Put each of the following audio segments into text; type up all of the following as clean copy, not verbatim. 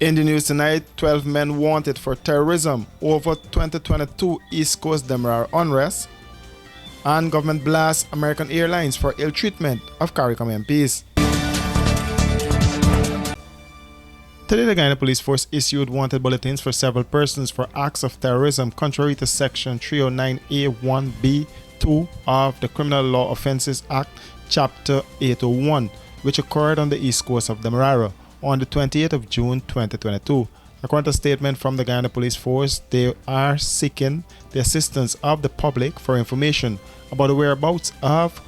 In the news tonight, 12 men wanted for terrorism over 2022 East Coast Demerara unrest, and government blasts American Airlines for ill treatment of CARICOM MPs. Today, the Guyana Police Force issued wanted bulletins for several persons for acts of terrorism contrary to Section 309A1B2 of the Criminal Law Offences Act, Chapter 801, which occurred on the east coast of Demerara on the 28th of June 2022. According to a statement from the Guyana Police Force, they are seeking the assistance of the public for information about the whereabouts of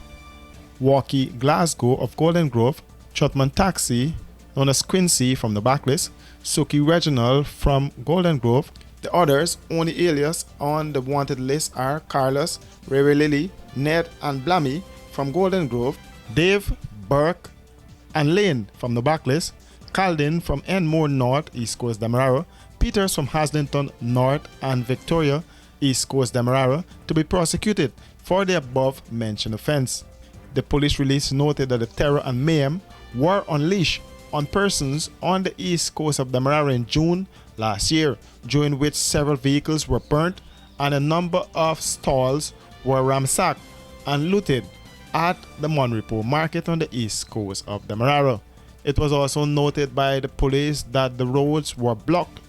Walkie Glasgow of Golden Grove, Trotman Taxi, known as Quincy from the backlist, Suki Reginald from Golden Grove. The others, only alias on the wanted list, are Carlos, Ray Lily, Ned and Blammy from Golden Grove, Dave, Burke and Lane from the backlist, Caldin from Enmore North, East Coast Demerara, Peters from Haslington North and Victoria, East Coast Demerara, to be prosecuted for the above mentioned offense. The police release noted that the terror and mayhem were unleashed on persons on the east coast of Demerara in June last year, during which several vehicles were burnt and a number of stalls were ransacked and looted at the Monrepo Market on the east coast of Demerara. It was also noted by the police that the roads were blocked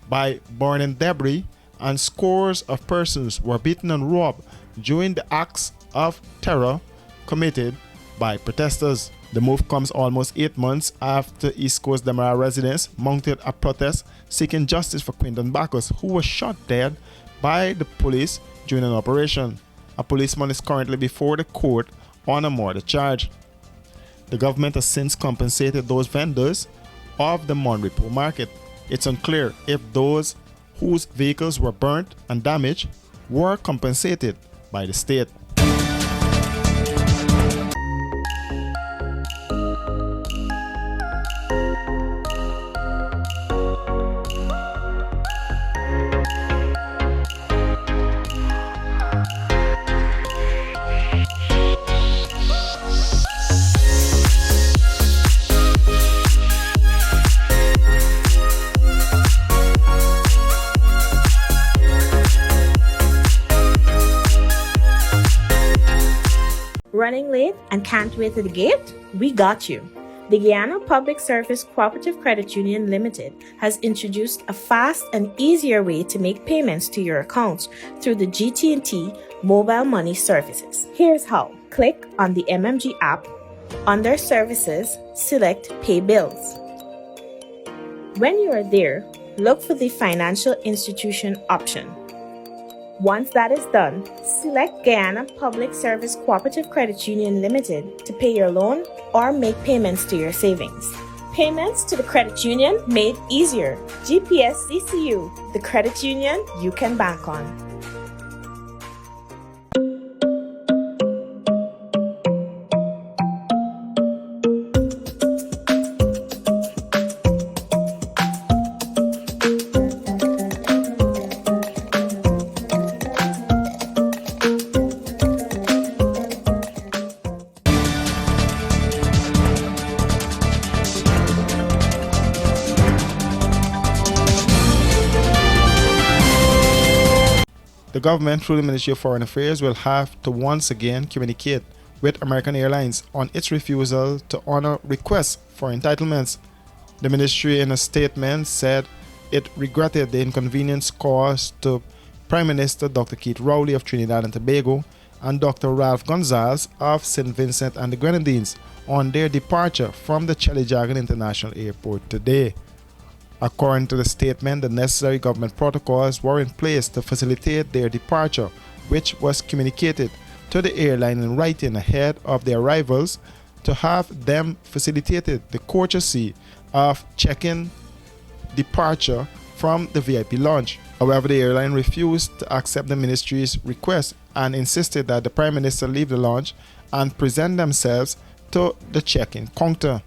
by burning debris and scores of persons were beaten and robbed during the acts of terror committed by protesters. The move comes almost 8 months after East Coast Demerara residents mounted a protest seeking justice for Quinton Bacchus, who was shot dead by the police during an operation. A policeman is currently before the court on a murder charge. The government has since compensated those vendors of the Monrepo Market. It's unclear if those whose vehicles were burnt and damaged were compensated by the state. Running late and can't wait to the gate? We got you. The Guyana Public Service Cooperative Credit Union Limited has introduced a fast and easier way to make payments to your accounts through the GT&T mobile money services. Here's how. Click on the MMG app. Under Services, select Pay Bills. When you are there, look for the Financial Institution option. Once that is done, select Guyana Public Service Cooperative Credit Union Limited to pay your loan or make payments to your savings. Payments to the credit union made easier. GPS CCU, the credit union you can bank on. The government, through the Ministry of Foreign Affairs, will have to once again communicate with American Airlines on its refusal to honor requests for entitlements. The ministry, in a statement, said it regretted the inconvenience caused to Prime Minister Dr. Keith Rowley of Trinidad and Tobago and Dr. Ralph Gonzalez of St. Vincent and the Grenadines on their departure from the Chalijagan International Airport today. According to the statement, the necessary government protocols were in place to facilitate their departure, which was communicated to the airline in writing ahead of their arrivals to have them facilitated the courtesy of check-in departure from the VIP lounge. However, the airline refused to accept the ministry's request and insisted that the Prime Minister leave the lounge and present themselves to the check-in counter.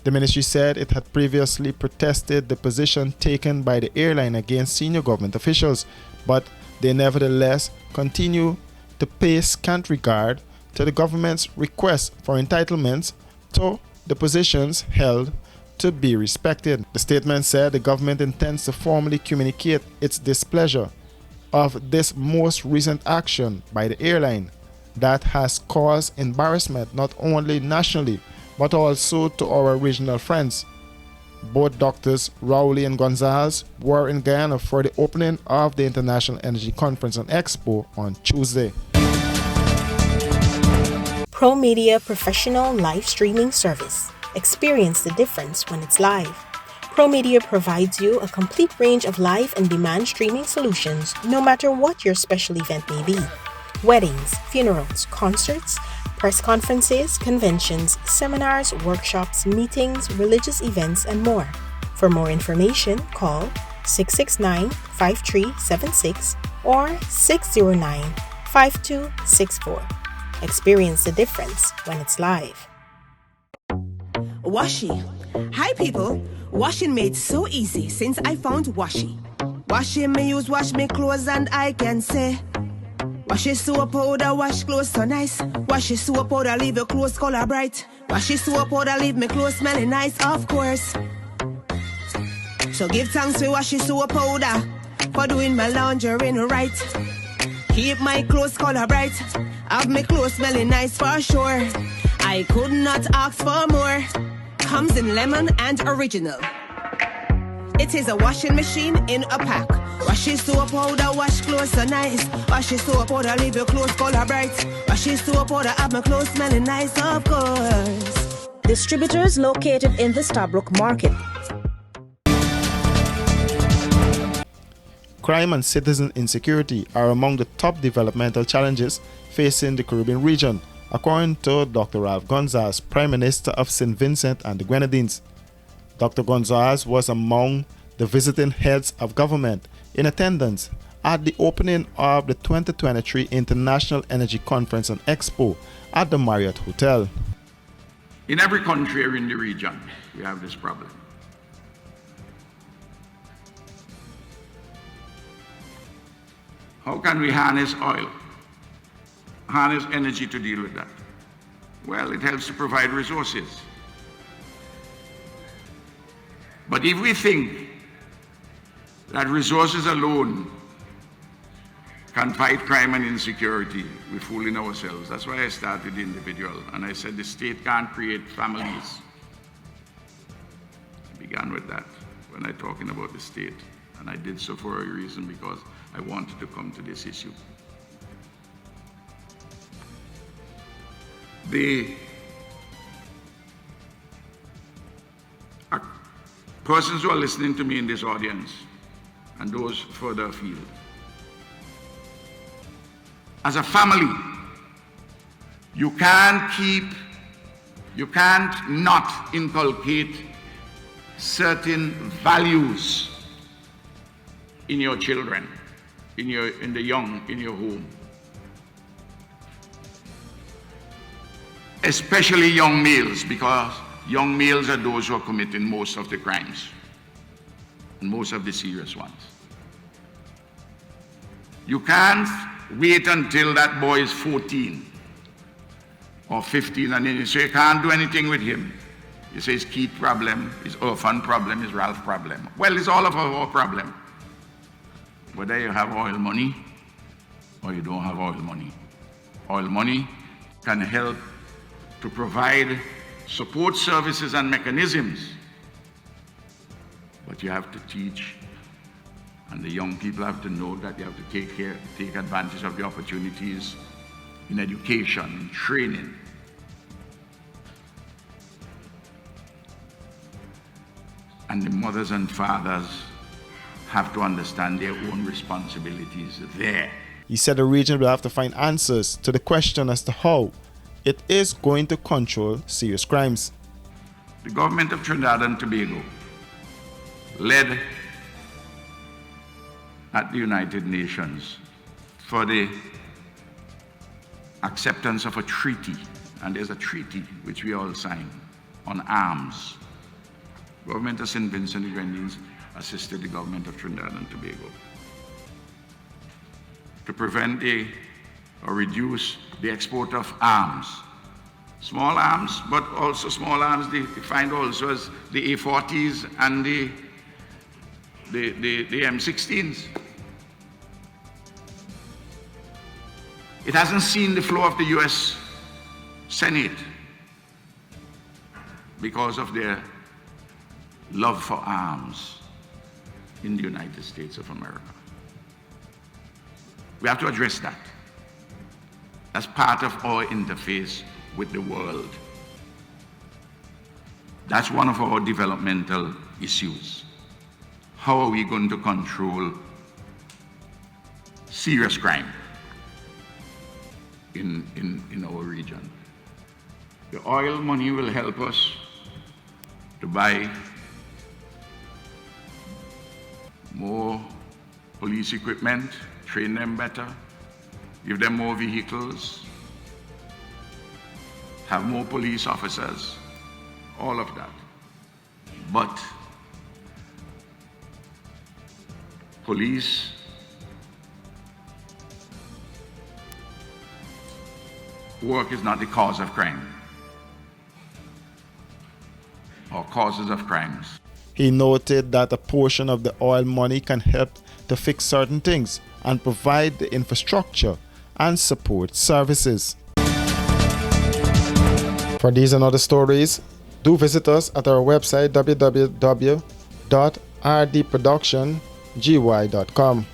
The ministry said it had previously protested the position taken by the airline against senior government officials, but they nevertheless continue to pay scant regard to the government's request for entitlements to the positions held to be respected. The statement said the government intends to formally communicate its displeasure of this most recent action by the airline that has caused embarrassment not only nationally but also to our regional friends. Both Doctors Rowley and Gonzalez were in Guyana for the opening of the International Energy Conference and Expo on Tuesday. ProMedia Professional Live Streaming Service. Experience the difference when it's live. ProMedia provides you a complete range of live and demand streaming solutions no matter what your special event may be. Weddings, funerals, concerts, press conferences, conventions, seminars, workshops, meetings, religious events, and more. For more information, call 669-5376 or 609-5264. Experience the difference when it's live. Washi. Hi people. Washing made so easy since I found Washi. Washing me use wash me clothes and I can say Washi soap powder wash clothes so nice. Washi soap powder leave your clothes color bright. Washi soap powder leave me clothes smelling nice, of course. So give thanks to Washi soap powder for doing my laundry right. Keep my clothes color bright. Have my clothes smelling nice for sure. I could not ask for more. Comes in lemon and original. It is a washing machine in a pack. Washi soap powder wash clothes so nice. Washi soap powder leave your clothes color bright. Washi soap powder have my clothes smelling nice, of course. Distributors located in the Stabrook Market. Crime and citizen insecurity are among the top developmental challenges facing the Caribbean region, according to Dr. Ralph Gonzalez, Prime Minister of St. Vincent and the Grenadines. Dr. Gonzalez was among the visiting heads of government in attendance at the opening of the 2023 International Energy Conference and Expo at the Marriott Hotel. In every country in the region, we have this problem. How can we harness oil, harness energy to deal with that? Well, it helps to provide resources. But if we think that resources alone can fight crime and insecurity, we're fooling ourselves. That's why I started the individual, and I said the state can't create families. I began with that when I talking about the state, and I did so for a reason, because I wanted to come to this issue. The persons who are listening to me in this audience and those further afield, as a family, you can't not inculcate certain values in your children, in the young, in your home. Especially young males, because young males are those who are committing most of the crimes and most of the serious ones. You can't wait until that boy is 14 or 15 and then you say you can't do anything with him. You say it's Keith problem, it's orphan problem, it's Ralph problem. Well, it's all of our problem. Whether you have oil money or you don't have oil money. Oil money can help to provide support services and mechanisms, but you have to teach, and the young people have to know that you have to take advantage of the opportunities in education, in training. And the mothers and fathers have to understand their own responsibilities there. He said the region will have to find answers to the question as to how it is going to control serious crimes. The government of Trinidad and Tobago, led at the United Nations for the acceptance of a treaty, and there's a treaty which we all signed on arms Government of St. Vincent and the Grenadines assisted the government of Trinidad and Tobago to prevent or reduce the export of arms. Small arms, but also small arms defined also as the A40s and the M16s. It hasn't seen the flow of the US Senate because of their love for arms in the United States of America. We have to address that as part of our interface with the world. That's one of our developmental issues. How are we going to control serious crime in our region? The oil money will help us to buy more police equipment, train them better, give them more vehicles, have more police officers, all of that. But police work is not the cause of crime or causes of crimes. He noted that a portion of the oil money can help to fix certain things and provide the infrastructure and support services. For these and other stories, do visit us at our website www.rdproductiongy.com.